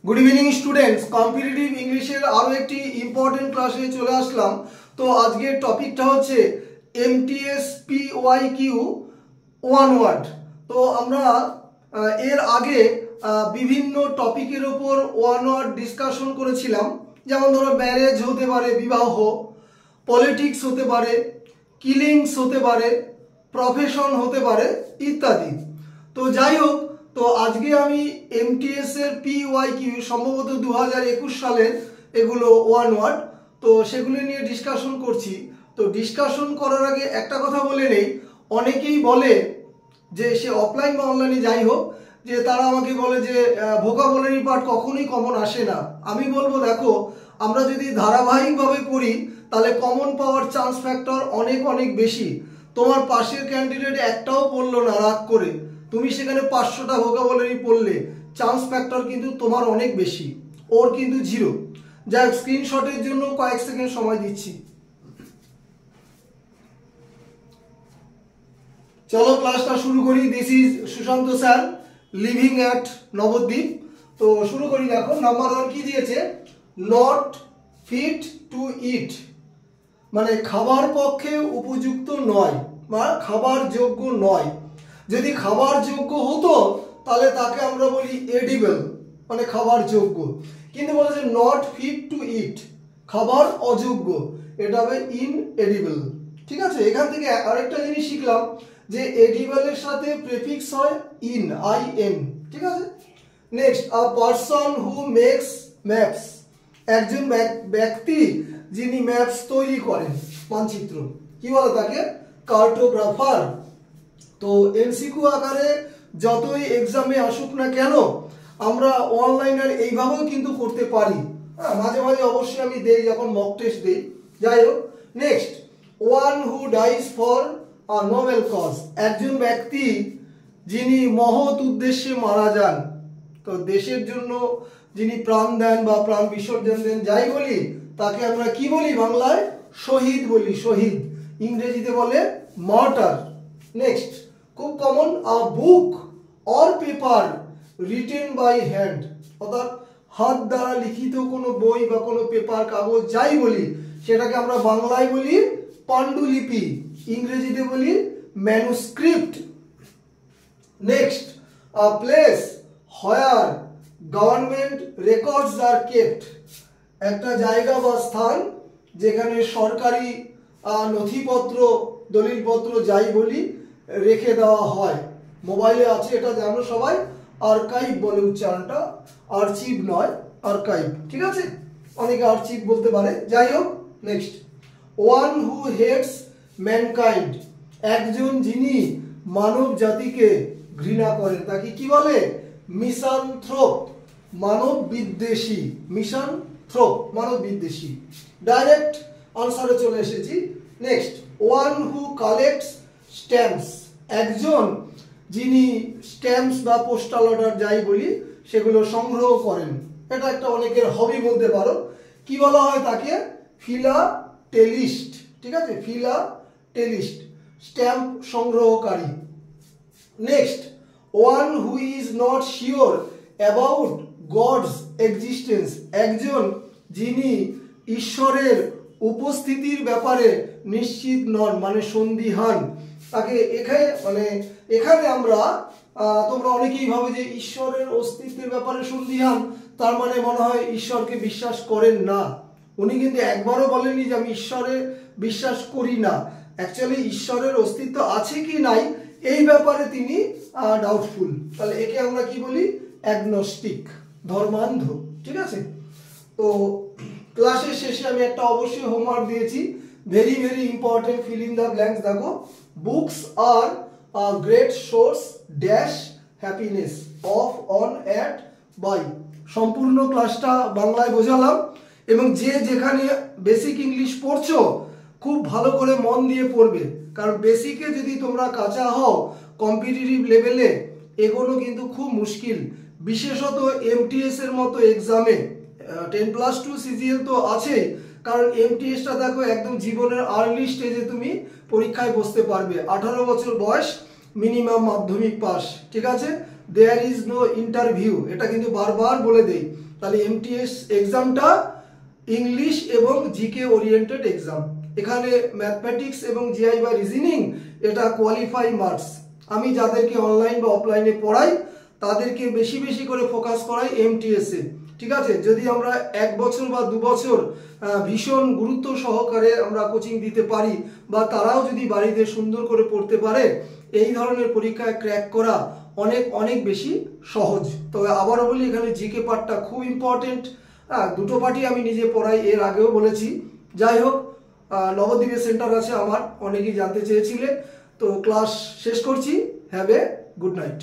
Good evening students competitive इंग्लिशेर आरो एकटी important क्लासे चले आसलाम। तो आजकेर टपिकटा होच्छे एमटीएस पीओआईकिউ वन वार्ड। तो आमरा एर आगे विभिन्न टपिकेर ओपर वन वार्ड डिसकाशन करेछिलाम, जेमन धरो मैरेज होते पारे, विवाह, पलिटिक्स होते पारे, किलिंग्स होते पारे, प्रफेशन होते पारे इत्यादि। तो যাই হোক, तो आज के आमी एमटीएस एर पीओआईकिউ सम्भवत 2021 सालेर एगुलो वन वार्ड, तो सेगुलो निये डिसकाशन करछि। तो डिसकाशन करार आगे एकटा कथा बोले नेই, अनेकेই बोले जे से अफलाइन बा अनलाइने যাই হোক যে তারা আমাকে বলে যে ভোকাবুলারি পার্ট কখনোই কমন আসে না। আমি বলবো দেখো, আমরা যদি ধারাবাহিকভাবে পড়ি তাহলে কমন পাওয়ার চান্স ফ্যাক্টর অনেক অনেক বেশি। তোমার পাশের ক্যান্ডিডেট একটাও পড়লো না রাগ করে, তুমি সেখানে 500টা ভোকাবুলারি পড়লে চান্স ফ্যাক্টর কিন্তু তোমার অনেক বেশি, ওর কিন্তু জিরো। যাই হোক, স্ক্রিনশটের জন্য কয়েক সেকেন্ড সময় দিচ্ছি। चलो क्लासটা শুরু করি। This is Sushant sir, living at Nabadwip. তো শুরু করি। দেখো নাম্বার 1 কি দিয়েছে, নট ফিট টু ইট, মানে খাবার পক্ষে উপযুক্ত নয় বা খাবার যোগ্য নয়। যদি খাবার যোগ্য হতো তাহলে তাকে আমরা বলি এডিবল, মানে খাবার যোগ্য। কিন্তু বলেছে নট ফিট টু ইট, খাবার অযোগ্য, এটা হবে ইনএডিবল। ঠিক আছে, এখান থেকে আরেকটা জিনিস শিখলাম যে এডিবলের সাথে প্রিফিক্স হয় ইন, আইএন। ঠিক আছে, next, a person who makes maps, একজন ব্যক্তি যিনি ম্যাপস তৈরি করেন, মানচিত্র, কি বলে তাকে, কার্টোগ্রাফার। তো এমসিকিউ আকারে যতই এক্সামে আসুক না কেন আমরা অনলাইনের এইভাবেও কিন্তু করতে পারি। হ্যাঁ, মাঝে মাঝে অবশ্যই আমি দেই যখন মক টেস্ট দেই। যাই হোক, next, one who dies for a noble cause, একজন ব্যক্তি যিনি মহৎ উদ্দেশ্যে মারা যান। তো দেশের জন্য যিনি প্রাণ দেন বা প্রাণ বিসর্জন দেন, যাই বলি তাকে আমরা কি বলি, বাংলায় শহীদ বলি, শহীদ। ইংরেজিতে বলে মার্টার। নেক্সট, খুব common, a book or paper written by hand, অর্থাৎ হাত দ্বারা লিখিত কোনো বই বা কোনো পেপার, কাগজ, যাই বলি সেটাকে আমরা বাংলায় বলি পাণ্ডুলিপি, ইংরেজিতে বলি manuscript. Next, a place where government records are kept, একটা জায়গা বা স্থান যেখানে সরকারি নথিপত্র, দলিলপত্র, যাই বলি রেখে দেওয়া হয়। মোবাইলে আছে, এটা জানো সবাই, আর্কাইভ বলে উচ্চারণটা, আর্চিভ নয়, আর্কাইভ। ঠিক আছে, অনেকে আর্চিভ বলতে পারে। যাই হোক, নেক্সট, ওয়ান হু হেটস ম্যানকাইন্ড, একজন যিনি মানব জাতিকে ঘৃণা করেন তাকে কি বলে, মিসানথ্রোপ, মানব বিদ্বেষী, মিসানথ্রোপ, মানব বিদ্বেষী। ডাইরেক্ট আনসারে চলে এসেছি। নেক্সট, ওয়ান হু কালেক্টস স্ট্যাম্পস, একজন যিনি স্ট্যাম্পস বা পোস্টাল অর্ডার, যাই বলি সেগুলো সংগ্রহ করেন। এটা একটা অনেকের হবি বলতে পারো। কি বলা হয় তাকে, ফিলাটেলিস্ট। ঠিক আছে, ফিলাটেলিস্ট, স্ট্যাম্প সংগ্রহকারী। Next, one who is not sure about God's existence, একজন যিনি ঈশ্বরের উপস্থিতির ব্যাপারে নিশ্চিত নন, মানে সন্দিহান, তাকে এখানে আমরা তোমরা অনেকেই ভাবে যে ঈশ্বরের অস্তিত্বের ব্যাপারে সন্দিহান, তার মানে মনে হয় ঈশ্বরকে বিশ্বাস করেন না। উনি কিন্তু একবারও বলেননি যে আমি ঈশ্বরে বিশ্বাস করি না। অ্যাকচুয়ালি ঈশ্বরের অস্তিত্ব আছে কি নাই এই ব্যাপারে তিনি ডাউটফুল। তাহলে একে আমরা কি বলি, অ্যাগনস্টিক, ধর্মান্ধ। ঠিক আছে, তো ক্লাসের শেষে আমি একটা অবশ্যই হোমওয়ার্ক দিয়েছি, very very important, fill in the blanks. দেখো, books are a great source dash happiness of on at by. সম্পূর্ণ ক্লাসটা বাংলায় বোঝালাম, এবং যে যেখানে বেসিক ইংলিশ পড়ছো খুব ভালো করে মন দিয়ে পড়বে, কারণ বেসিকে যদি তোমরা কাঁচা হও কম্পিটিটিভ লেভেলে এগোনো কিন্তু খুব মুশকিল। বিশেষত এমটিএস এর মতো এক্সামে 10+2 সিজিএল তো আছে, কারণ এমটিএসটা দেখো একদম জীবনের আর্লি স্টেজে তুমি পরীক্ষায় বসতে পারবে। 18 বছর বয়স, মিনিমাম মাধ্যমিক পাস। ঠিক আছে, দেয়ার ইজ নো ইন্টারভিউ, এটা কিন্তু বারবার বলে দেই। তাহলে এমটিএস এক্সামটা ইংলিশ এবং জিকে ওরিয়েন্টেড এক্সাম। এখানে ম্যাথমেটিক্স এবং জিআই বা রিজনিং এটা কোয়ালিফাই মার্কস। আমি যাদেরকে অনলাইন বা অফলাইনে পড়াই তাদেরকে বেশি বেশি করে ফোকাস করাই এমটিএসে, ঠিক আছে। যদি আমরা 1 বছর বা 2 বছর ভীষণ গুরুত্ব সহকারে আমরা কোচিং দিতে পারি বা তারাও যদি বাড়িতে সুন্দর করে পড়তে পারে, এই ধরনের পরীক্ষায় ক্র্যাক করা অনেক অনেক বেশি সহজ। তবে আবারও বলি, এখানে জিকে পার্টটা খুব ইম্পর্টেন্ট। দুটো পার্টই আমি নিজে পড়াই, এর আগেও বলেছি। যাই হোক, নবদ্বীপে সেন্টার আছে আমার, অনেকেই জানতে চেয়েছিলে। তো ক্লাস শেষ করছি। Have a good night.